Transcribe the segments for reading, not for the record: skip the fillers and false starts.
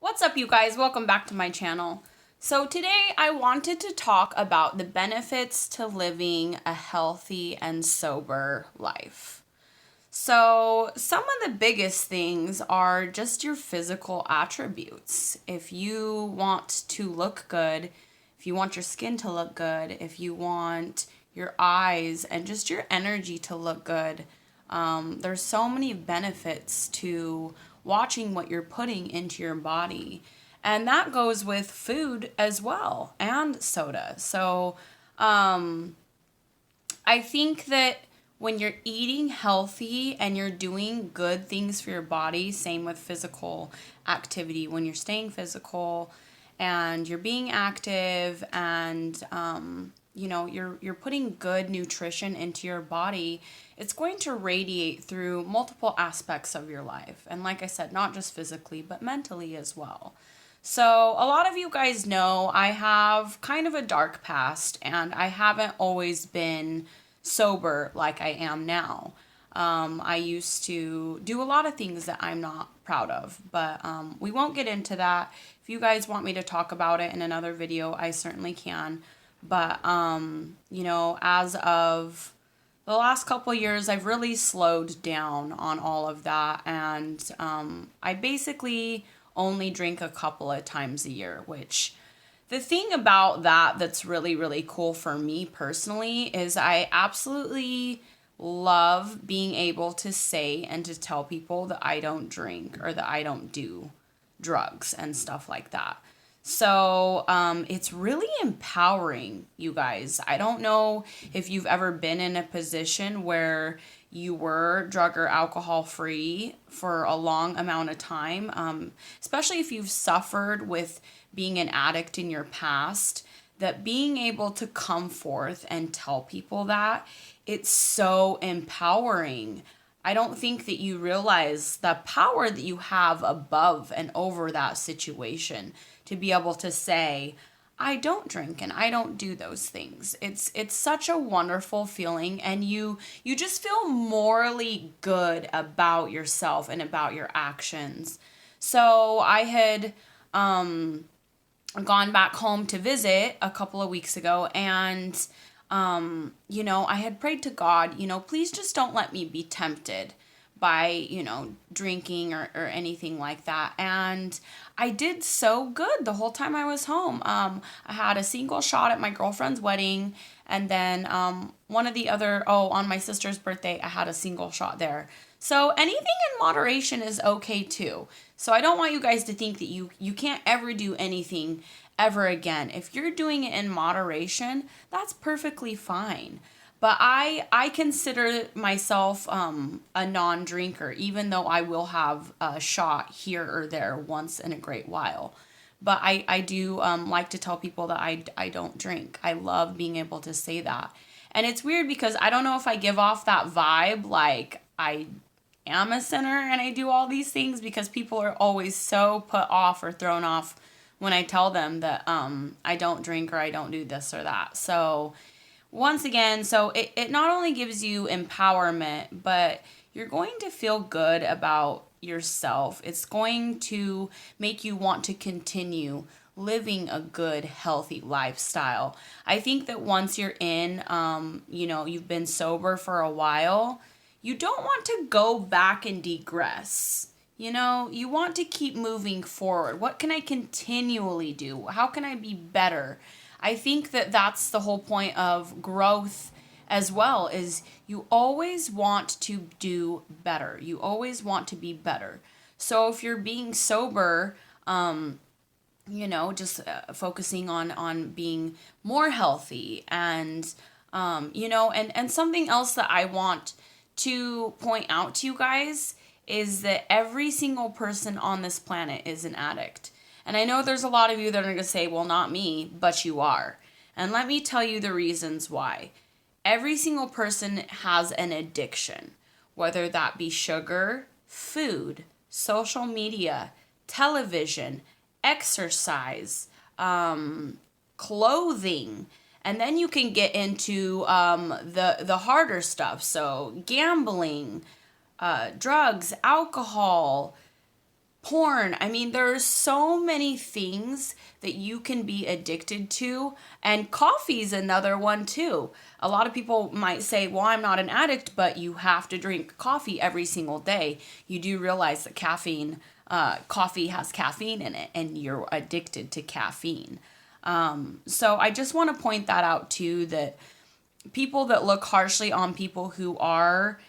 What's up, you guys? Welcome back to my channel. So today I wanted to talk about the benefits to living a healthy and sober life. So some of the biggest things are just your physical attributes. If you want to look good, if you want your skin to look good, if you want your eyes and just your energy to look good, there's so many benefits to watching what you're putting into your body. And that goes with food as well and soda. So I think that when you're eating healthy and you're doing good things for your body, same with physical activity, when you're staying physical and you're being active and you're putting good nutrition into your body, it's going to radiate through multiple aspects of your life. And like I said, not just physically, but mentally as well. So a lot of you guys know I have kind of a dark past and I haven't always been sober like I am now. I used to do a lot of things that I'm not proud of, but we won't get into that. If you guys want me to talk about it in another video, I certainly can. But, as of the last couple of years, I've really slowed down on all of that. And I basically only drink a couple of times a year, which the thing about that that's really, really cool for me personally is I absolutely love being able to say and to tell people that I don't drink or that I don't do drugs and stuff like that. So it's really empowering, you guys. I don't know if you've ever been in a position where you were drug or alcohol free for a long amount of time, especially if you've suffered with being an addict in your past, that being able to come forth and tell people that, it's so empowering. I don't think that you realize the power that you have above and over that situation to be able to say, I don't drink and I don't do those things. It's such a wonderful feeling, and you just feel morally good about yourself and about your actions. So I had gone back home to visit a couple of weeks ago, and I had prayed to God, please just don't let me be tempted by, drinking or anything like that. And I did so good the whole time I was home. I had a single shot at my girlfriend's wedding, and then one of the other, on my sister's birthday, I had a single shot there. So anything in moderation is okay too. So I don't want you guys to think that you can't ever do anything ever again. If you're doing it in moderation, that's perfectly fine. But I consider myself a non-drinker, even though I will have a shot here or there once in a great while. But I do like to tell people that I don't drink. I love being able to say that. And it's weird because I don't know if I give off that vibe like I am a sinner and I do all these things, because people are always so put off or thrown off when I tell them that I don't drink or I don't do this or that. So once again, so it not only gives you empowerment, but you're going to feel good about yourself. It's going to make you want to continue living a good, healthy lifestyle. I think that once you're in, you've been sober for a while, you don't want to go back and digress. You want to keep moving forward. What can I continually do? How can I be better? I think that that's the whole point of growth as well, is you always want to do better. You always want to be better. So if you're being sober, just focusing on being more healthy and, and something else that I want to point out to you guys is that every single person on this planet is an addict. And I know there's a lot of you that are going to say, well, not me, but you are. And let me tell you the reasons why. Every single person has an addiction, whether that be sugar, food, social media, television, exercise, clothing. And then you can get into the harder stuff. So gambling, drugs, alcohol, porn. I mean, there's so many things that you can be addicted to, and coffee's another one too. A lot of people might say, well, I'm not an addict, but you have to drink coffee every single day. You do realize that coffee has caffeine in it, and you're addicted to caffeine. So I just want to point that out too, that people that look harshly on people who are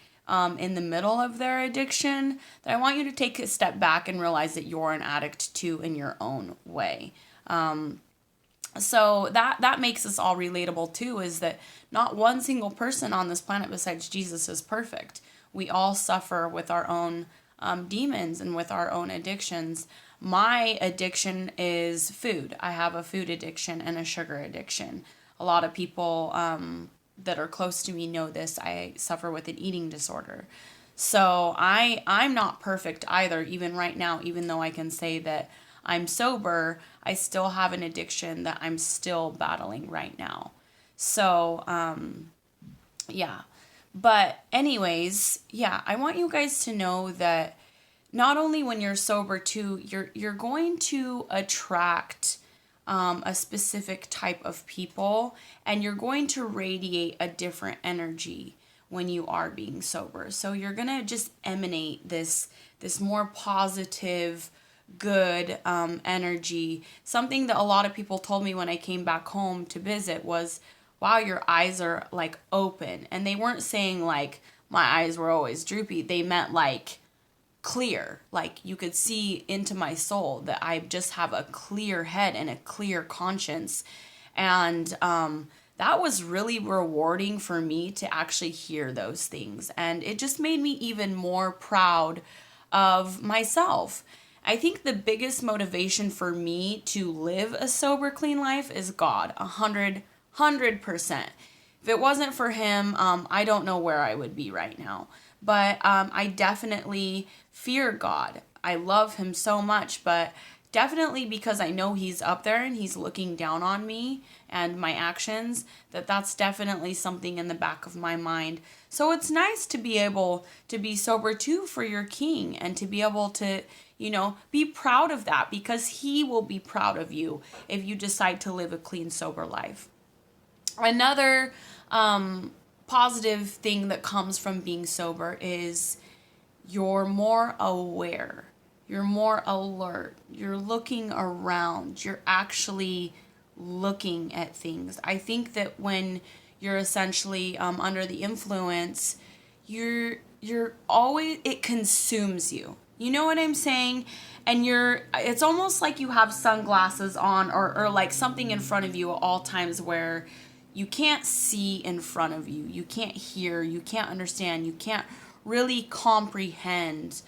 in the middle of their addiction, that I want you to take a step back and realize that you're an addict too in your own way. So that makes us all relatable too, is that not one single person on this planet besides Jesus is perfect. We all suffer with our own demons and with our own addictions. My addiction is food. I have a food addiction and a sugar addiction. A lot of people that are close to me know this. I suffer with an eating disorder. So I'm not perfect either, even right now, even though I can say that I'm sober, I still have an addiction that I'm still battling right now. So, yeah. But anyways, yeah, I want you guys to know that not only when you're sober too, you're going to attract a specific type of people, and you're going to radiate a different energy when you are being sober. So you're going to just emanate this more positive, good energy. Something that a lot of people told me when I came back home to visit was, wow, your eyes are like open. And they weren't saying like my eyes were always droopy. They meant like clear, like you could see into my soul, that I just have a clear head and a clear conscience. And that was really rewarding for me to actually hear those things. And it just made me even more proud of myself. I think the biggest motivation for me to live a sober, clean life is God, 100%. If it wasn't for him, I don't know where I would be right now. But I definitely fear God. I love him so much, but definitely because I know he's up there and he's looking down on me and my actions, that's definitely something in the back of my mind. So it's nice to be able to be sober too for your king, and to be able to, be proud of that, because he will be proud of you if you decide to live a clean, sober life. Another positive thing that comes from being sober is you're more aware, you're more alert, you're looking around, you're actually looking at things. I think that when you're essentially under the influence, you're always, it consumes you. You know what I'm saying? And it's almost like you have sunglasses on, or like something in front of you at all times, where you can't see in front of you. You can't hear. You can't understand. You can't really comprehend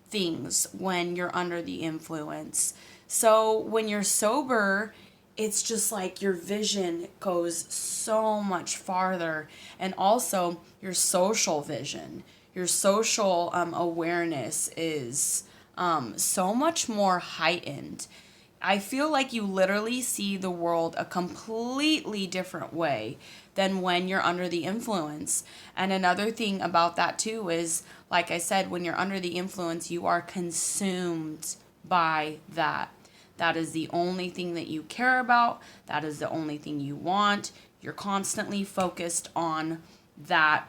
things when you're under the influence. So when you're sober, it's just like your vision goes so much farther. And also your social vision, your social awareness is so much more heightened. I feel like you literally see the world a completely different way than when you're under the influence. And another thing about that too is, like I said, when you're under the influence, you are consumed by that. That is the only thing that you care about. That is the only thing you want. You're constantly focused on that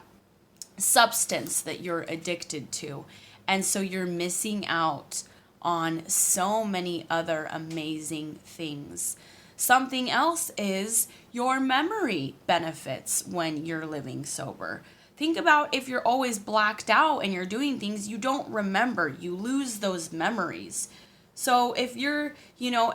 substance that you're addicted to. And so you're missing out on so many other amazing things. Something else is your memory benefits when you're living sober. Think about if you're always blacked out and you're doing things you don't remember, you lose those memories. So if you're,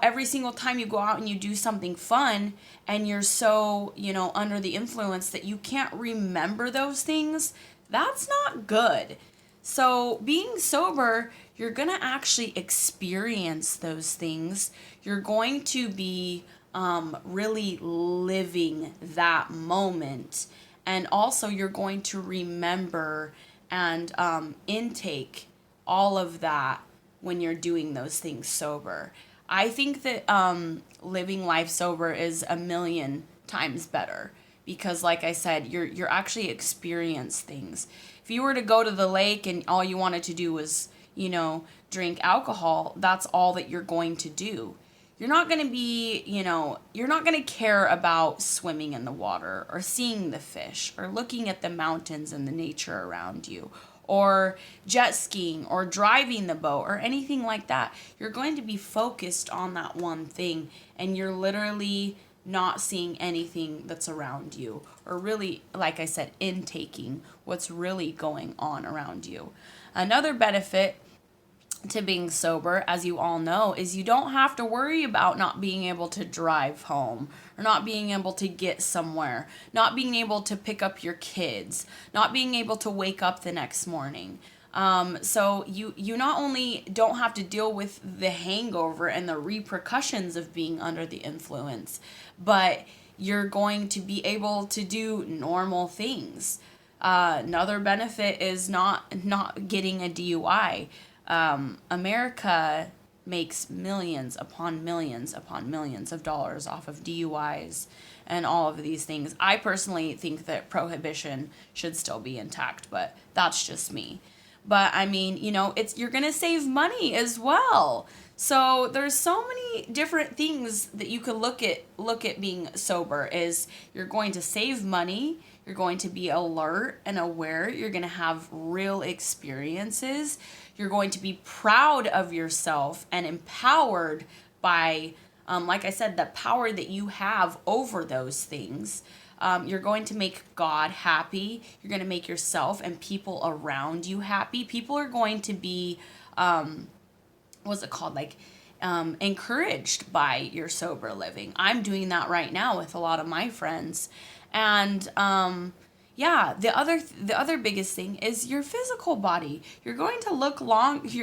every single time you go out and you do something fun and you're so, under the influence that you can't remember those things, that's not good. So being sober, you're going to actually experience those things. You're going to be really living that moment. And also you're going to remember and intake all of that when you're doing those things sober. I think that living life sober is a million times better, because like I said, you're actually experience things. If you were to go to the lake and all you wanted to do was, drink alcohol, that's all that you're going to do. You're not going to be, you're not going to care about swimming in the water or seeing the fish or looking at the mountains and the nature around you or jet skiing or driving the boat or anything like that. You're going to be focused on that one thing, and you're literally not seeing anything that's around you, or really, like I said, intaking what's really going on around you. Another benefit to being sober, as you all know, is you don't have to worry about not being able to drive home or not being able to get somewhere, not being able to pick up your kids, not being able to wake up the next morning. So you not only don't have to deal with the hangover and the repercussions of being under the influence, but you're going to be able to do normal things. Another benefit is not getting a DUI. America makes millions upon millions upon millions of dollars off of DUIs and all of these things. I personally think that prohibition should still be intact, but that's just me. But I mean, you're going to save money as well. So there's so many different things that you could look at being sober. Is you're going to save money, you're going to be alert and aware, you're going to have real experiences, you're going to be proud of yourself and empowered by, like I said, the power that you have over those things. You're going to make God happy. You're going to make yourself and people around you happy. People are going to be, what's it called? Encouraged by your sober living. I'm doing that right now with a lot of my friends. And, the other biggest thing is your physical body. You're going to look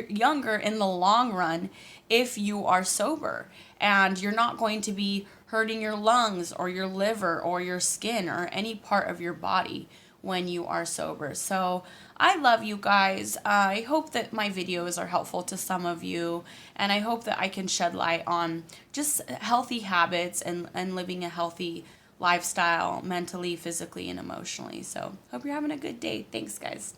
younger in the long run if you are sober, and you're not going to be hurting your lungs or your liver or your skin or any part of your body when you are sober. So I love you guys. I hope that my videos are helpful to some of you, and I hope that I can shed light on just healthy habits and living a healthy lifestyle mentally, physically, and emotionally. So hope you're having a good day. Thanks, guys.